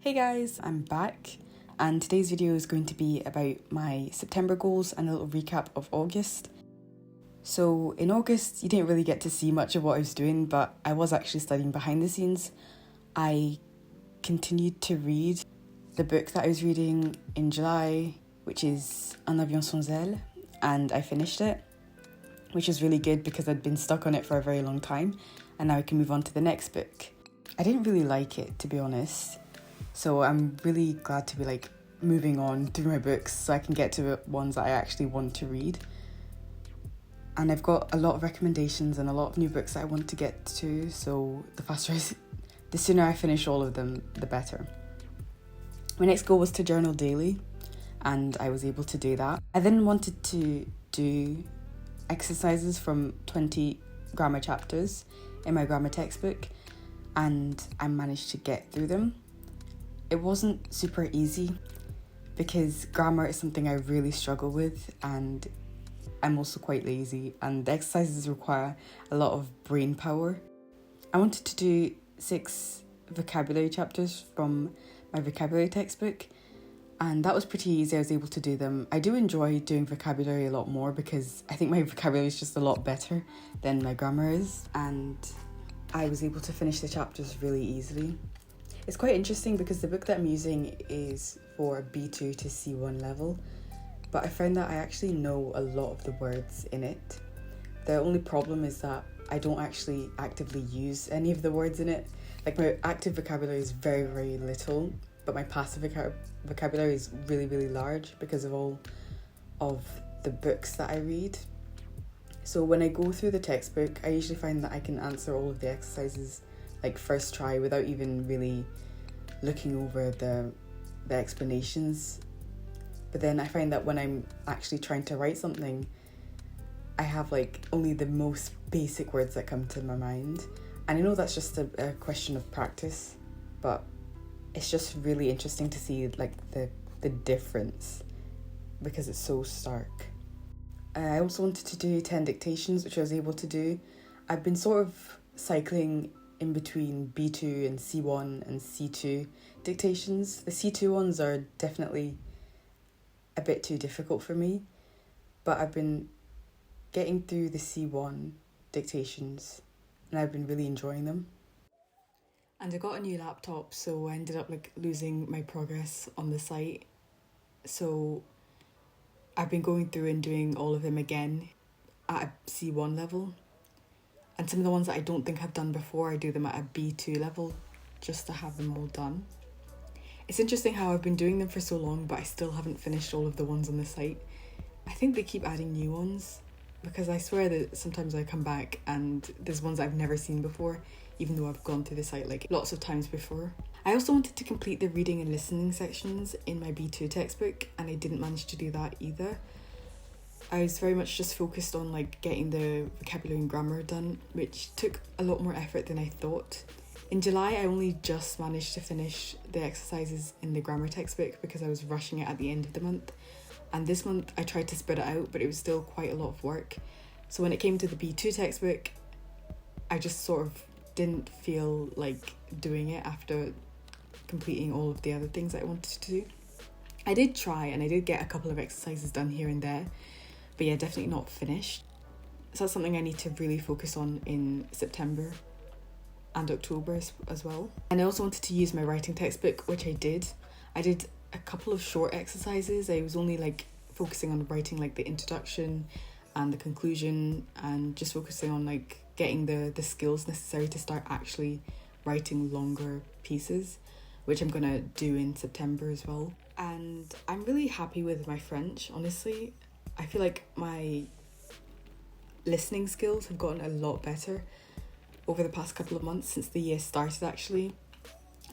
Hey guys, I'm back, and today's video is going to be about my September goals and a little recap of August. So in August, you didn't really get to see much of what I was doing, but I was actually studying behind the scenes. I continued to read the book that I was reading in July, which is Un avion sans ailes, and I finished it, which is really good because I'd been stuck on it for a very long time, and now I can move on to the next book. I didn't really like it, to be honest. So I'm really glad to be moving on through my books so I can get to ones that I actually want to read. And I've got a lot of recommendations and a lot of new books that I want to get to, so the sooner I finish all of them, the better. My next goal was to journal daily, and I was able to do that. I then wanted to do exercises from 20 grammar chapters in my grammar textbook, and I managed to get through them. It wasn't super easy because grammar is something I really struggle with, and I'm also quite lazy, and the exercises require a lot of brain power. I wanted to do 6 vocabulary chapters from my vocabulary textbook, and that was pretty easy. I was able to do them. I do enjoy doing vocabulary a lot more because I think my vocabulary is just a lot better than my grammar is, and I was able to finish the chapters really easily. It's quite interesting because the book that I'm using is for B2 to C1 level, but I found that I actually know a lot of the words in it. The only problem is that I don't actually actively use any of the words in it. My active vocabulary is very, very little, but my passive vocabulary is really, really large because of all of the books that I read. So when I go through the textbook, I usually find that I can answer all of the exercises first try without even really looking over the explanations. But then I find that when I'm actually trying to write something, I have only the most basic words that come to my mind. And I know that's just a question of practice, but it's just really interesting to see the difference because it's so stark. I also wanted to do 10 dictations, which I was able to do. I've been sort of cycling in between B2 and C1 and C2 dictations. The C2 ones are definitely a bit too difficult for me, but I've been getting through the C1 dictations and I've been really enjoying them. And I got a new laptop, so I ended up losing my progress on the site. So I've been going through and doing all of them again at a C1 level. And some of the ones that I don't think I've done before, I do them at a B2 level just to have them all done. It's interesting how I've been doing them for so long, but I still haven't finished all of the ones on the site. I think they keep adding new ones because I swear that sometimes I come back and there's ones I've never seen before, even though I've gone through the site lots of times before. I also wanted to complete the reading and listening sections in my B2 textbook, and I didn't manage to do that either. I was very much just focused on getting the vocabulary and grammar done, which took a lot more effort than I thought. In July, I only just managed to finish the exercises in the grammar textbook because I was rushing it at the end of the month. And this month I tried to spread it out, but it was still quite a lot of work. So when it came to the B2 textbook, I just sort of didn't feel like doing it after completing all of the other things that I wanted to do. I did try and I did get a couple of exercises done here and there, but yeah, definitely not finished. So that's something I need to really focus on in September and October as well. And I also wanted to use my writing textbook, which I did. I did a couple of short exercises. I was only focusing on writing the introduction and the conclusion, and just focusing on getting the skills necessary to start actually writing longer pieces, which I'm gonna do in September as well. And I'm really happy with my French, honestly. I feel like my listening skills have gotten a lot better over the past couple of months since the year started, actually.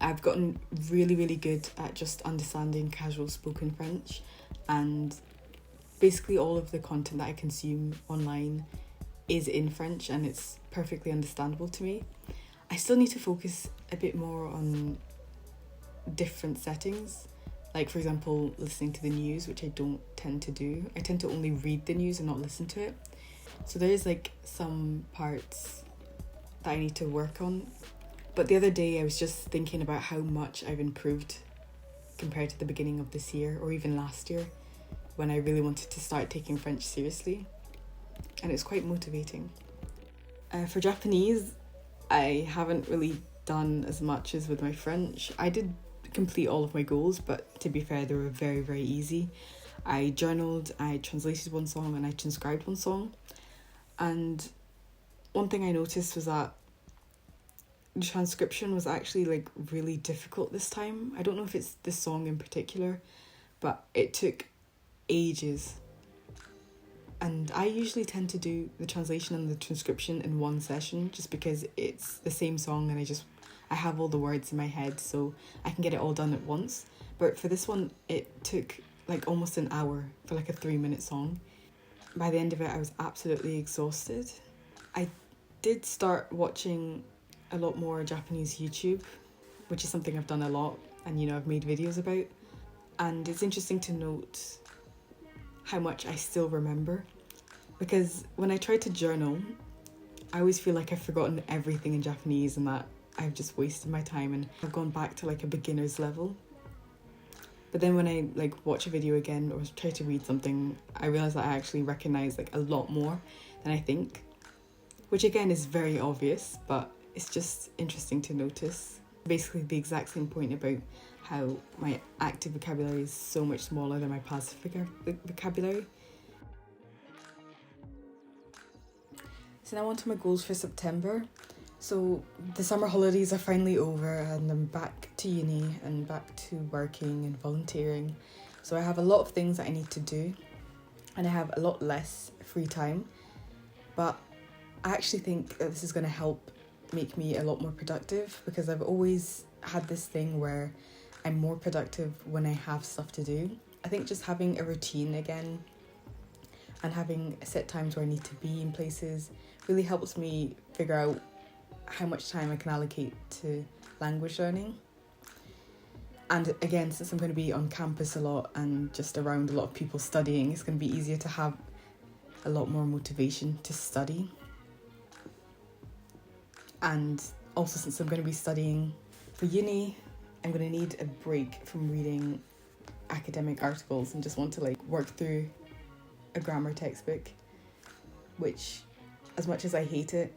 I've gotten really, really good at just understanding casual spoken French, and basically all of the content that I consume online is in French and it's perfectly understandable to me. I still need to focus a bit more on different settings. For example, listening to the news, which I don't tend to do. I tend to only read the news and not listen to it. So there's some parts that I need to work on But the other day I was just thinking about how much I've improved compared to the beginning of this year, or even last year, when I really wanted to start taking French seriously. And it's quite motivating. For Japanese, I haven't really done as much as with my French. I did complete all of my goals, but to be fair, they were very, very easy. I journaled, I translated one song, and I transcribed one song. And one thing I noticed was that the transcription was actually like really difficult this time. I don't know if it's this song in particular, but it took ages. And I usually tend to do the translation and the transcription in one session, just because it's the same song and I have all the words in my head, so I can get it all done at once. But for this one, it took like almost an hour for like a 3-minute song. By the end of it, I was absolutely exhausted. I did start watching a lot more Japanese YouTube, which is something I've done a lot and I've made videos about. And it's interesting to note how much I still remember, because when I try to journal, I always feel like I've forgotten everything in Japanese and that I've just wasted my time and I've gone back to like a beginner's level. But then when I like watch a video again or try to read something, I realise that I actually recognise like a lot more than I think, which again is very obvious, but it's just interesting to notice. Basically the exact same point about how my active vocabulary is so much smaller than my passive vocabulary. So now on to my goals for September. So the summer holidays are finally over and I'm back to uni and back to working and volunteering. So I have a lot of things that I need to do and I have a lot less free time. But I actually think that this is going to help make me a lot more productive, because I've always had this thing where I'm more productive when I have stuff to do. I think just having a routine again and having set times where I need to be in places really helps me figure out how much time I can allocate to language learning. And again, since I'm going to be on campus a lot and just around a lot of people studying, it's going to be easier to have a lot more motivation to study. And also, since I'm going to be studying for uni, I'm going to need a break from reading academic articles and just want to like work through a grammar textbook, which, as much as I hate it,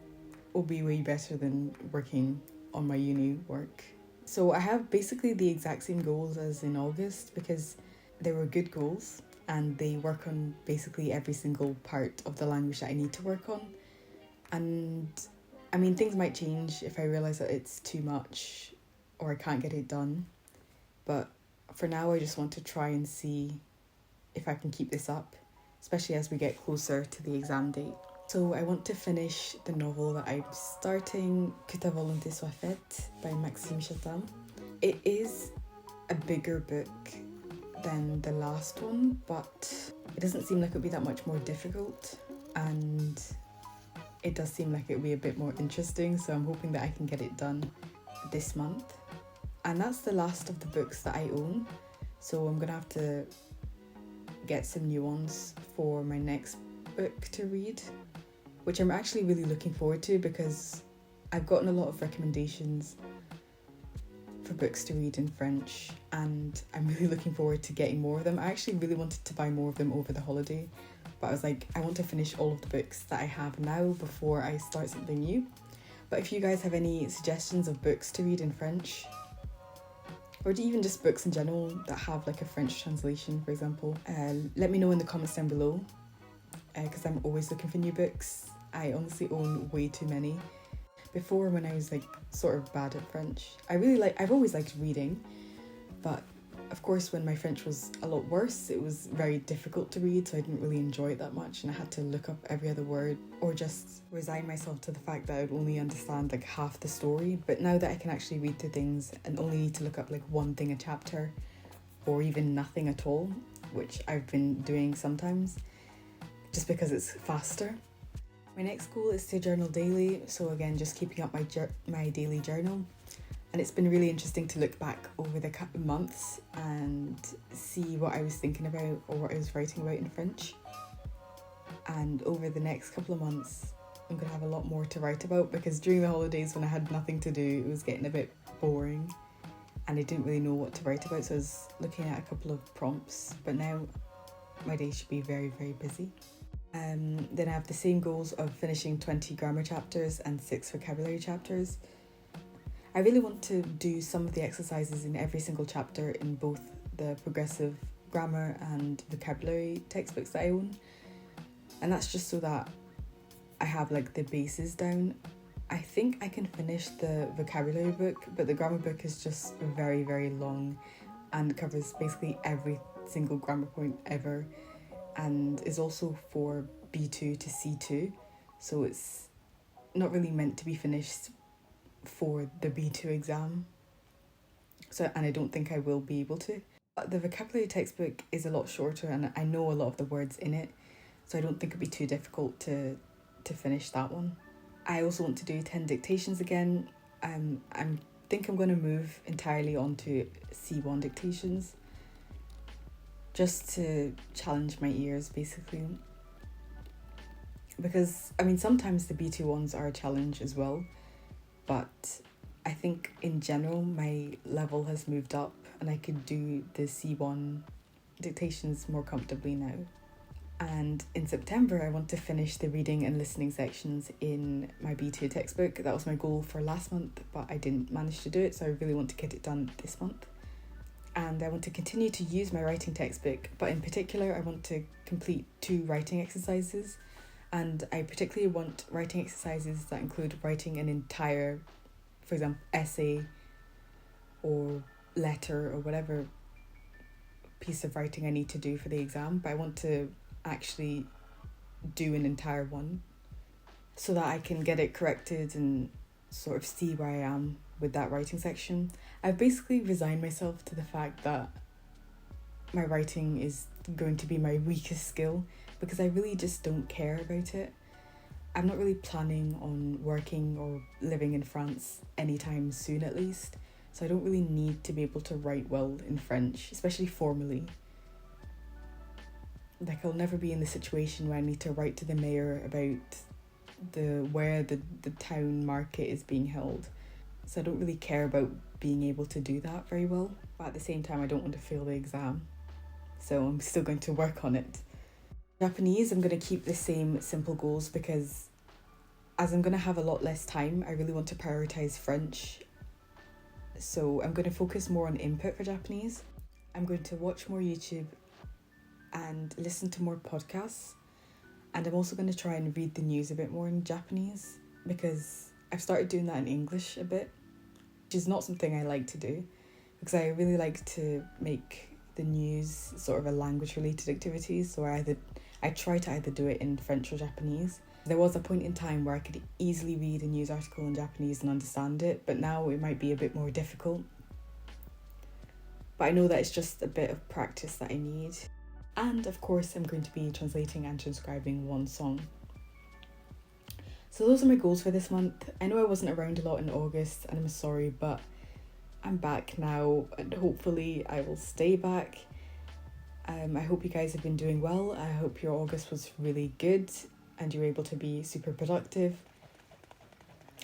will be way better than working on my uni work. So I have basically the exact same goals as in August, because they were good goals and they work on basically every single part of the language that I need to work on. And I mean, things might change if I realise that it's too much or I can't get it done. But for now, I just want to try and see if I can keep this up, especially as we get closer to the exam date. So I want to finish the novel that I'm starting, Que ta volonté soit faite by Maxime Chatham. It is a bigger book than the last one, but it doesn't seem like it would be that much more difficult, and it does seem like it would be a bit more interesting, so I'm hoping that I can get it done this month. And that's the last of the books that I own, so I'm gonna have to get some new ones for my next book to read, which I'm actually really looking forward to, because I've gotten a lot of recommendations for books to read in French and I'm really looking forward to getting more of them. I actually really wanted to buy more of them over the holiday, but I was like, I want to finish all of the books that I have now before I start something new. But if you guys have any suggestions of books to read in French, or even just books in general that have like a French translation, for example, let me know in the comments down below, because I'm always looking for new books. I honestly own way too many. Before, when I was like sort of bad at French, I've always liked reading, but of course when my French was a lot worse, it was very difficult to read, so I didn't really enjoy it that much, and I had to look up every other word or just resign myself to the fact that I would only understand like half the story. But now that I can actually read through things and only need to look up like one thing a chapter or even nothing at all, which I've been doing sometimes just because it's faster. My next goal is to journal daily, so again, just keeping up my daily journal. And it's been really interesting to look back over the months and see what I was thinking about or what I was writing about in French. And over the next couple of months, I'm gonna have a lot more to write about, because during the holidays when I had nothing to do, it was getting a bit boring and I didn't really know what to write about, so I was looking at a couple of prompts, but now my day should be very, very busy. Then I have the same goals of finishing 20 grammar chapters and 6 vocabulary chapters. I really want to do some of the exercises in every single chapter in both the progressive grammar and vocabulary textbooks that I own, and that's just so that I have like the bases down. I think I can finish the vocabulary book, but the grammar book is just very, very long and covers basically every single grammar point ever, and is also for B2 to C2, so it's not really meant to be finished for the B2 exam, and I don't think I will be able to. But the vocabulary textbook is a lot shorter and I know a lot of the words in it, so I don't think it'd be too difficult to finish that one. I also want to do 10 dictations again. I think I'm going to move entirely onto C1 dictations, just to challenge my ears basically, because I mean sometimes the B2 ones are a challenge as well, but I think in general my level has moved up and I could do the C1 dictations more comfortably now. And in September I want to finish the reading and listening sections in my B2 textbook. That was my goal for last month, but I didn't manage to do it, so I really want to get it done this month. And I want to continue to use my writing textbook, but in particular I want to complete 2 writing exercises, and I particularly want writing exercises that include writing an entire, for example, essay or letter or whatever piece of writing I need to do for the exam, but I want to actually do an entire one so that I can get it corrected and sort of see where I am with that writing section. I've basically resigned myself to the fact that my writing is going to be my weakest skill, because I really just don't care about it. I'm not really planning on working or living in France anytime soon at least, so I don't really need to be able to write well in French, especially formally. Like, I'll never be in the situation where I need to write to the mayor about where the town market is being held. So I don't really care about being able to do that very well. But at the same time, I don't want to fail the exam, so I'm still going to work on it. Japanese, I'm going to keep the same simple goals, because as I'm going to have a lot less time, I really want to prioritise French. So I'm going to focus more on input for Japanese. I'm going to watch more YouTube and listen to more podcasts, and I'm also going to try and read the news a bit more in Japanese, because I've started doing that in English a bit, which is not something I like to do, because I really like to make the news sort of a language related activity, so I try to either do it in French or Japanese. There was a point in time where I could easily read a news article in Japanese and understand it, but now it might be a bit more difficult. But I know that it's just a bit of practice that I need. And of course, I'm going to be translating and transcribing one song. So those are my goals for this month. I know I wasn't around a lot in August, and I'm sorry, but I'm back now, and hopefully I will stay back. I hope you guys have been doing well. I hope your August was really good and you were able to be super productive.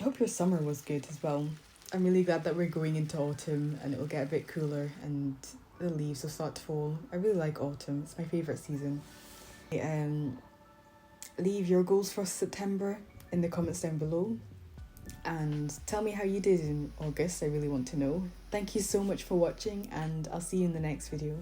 I hope your summer was good as well. I'm really glad that we're going into autumn and it will get a bit cooler and the leaves will start to fall. I really like autumn, it's my favourite season. Leave your goals for September in the comments down below and tell me how you did in August. I really want to know. Thank you so much for watching, and I'll see you in the next video.